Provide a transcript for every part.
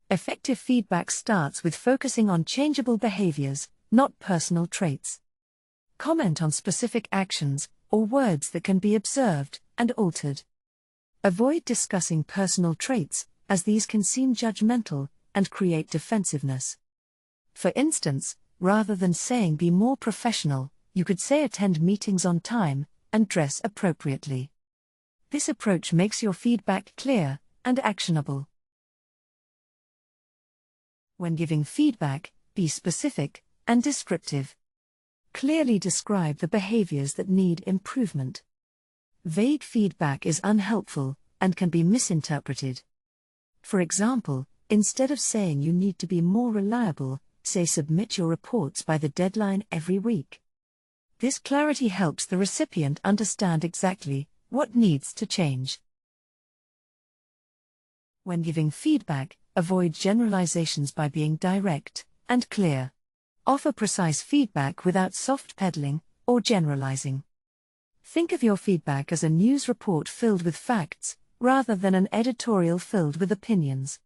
Effective feedback starts with focusing on changeable behaviors, not personal traits. Comment on specific actions or words that can be observed and altered. Avoid discussing personal traits, as these can seem judgmental and create defensiveness. For instance, rather than saying be more professional, you could say attend meetings on time and dress appropriately. This approach makes your feedback clear and actionable. When giving feedback, be specific and descriptive. Clearly describe the behaviors that need improvement. Vague feedback is unhelpful and can be misinterpreted. For example, instead of saying you need to be more reliable, say submit your reports by the deadline every week. This clarity helps the recipient understand exactly what needs to change. When giving feedback, avoid generalizations by being direct and clear. Offer precise feedback without soft pedaling or generalizing. Think of your feedback as a news report filled with facts, rather than an editorial filled with opinions.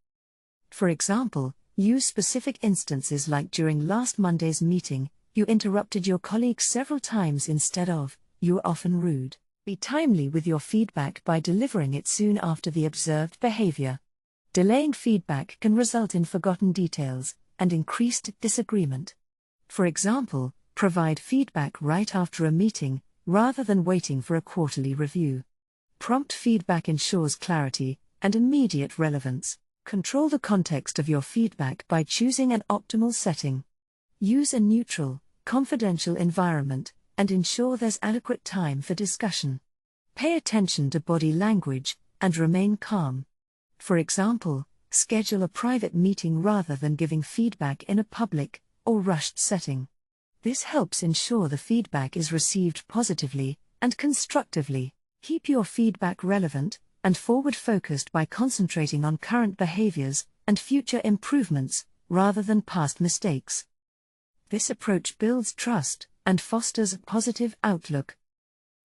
For example, use specific instances like during last Monday's meeting, you interrupted your colleague several times instead of, you were often rude. Be timely with your feedback by delivering it soon after the observed behavior. Delaying feedback can result in forgotten details and increased disagreement. For example, provide feedback right after a meeting, rather than waiting for a quarterly review. Prompt feedback ensures clarity and immediate relevance. Control the context of your feedback by choosing an optimal setting. Use a neutral, confidential environment, and ensure there's adequate time for discussion. Pay attention to body language, and remain calm. For example, schedule a private meeting rather than giving feedback in a public or rushed setting. This helps ensure the feedback is received positively and constructively. Keep your feedback relevant and forward-focused by concentrating on current behaviors and future improvements, rather than past mistakes. This approach builds trust and fosters a positive outlook.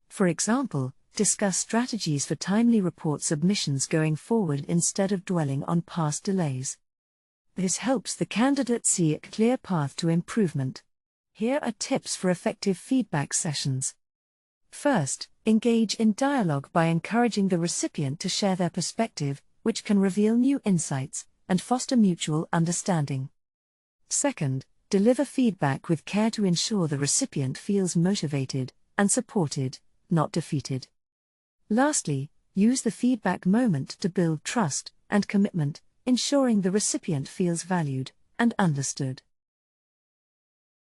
For example, discuss strategies for timely report submissions going forward instead of dwelling on past delays. This helps the candidate see a clear path to improvement. Here are tips for effective feedback sessions. First, engage in dialogue by encouraging the recipient to share their perspective, which can reveal new insights and foster mutual understanding. Second, deliver feedback with care to ensure the recipient feels motivated and supported, not defeated. Lastly, use the feedback moment to build trust and commitment, ensuring the recipient feels valued and understood.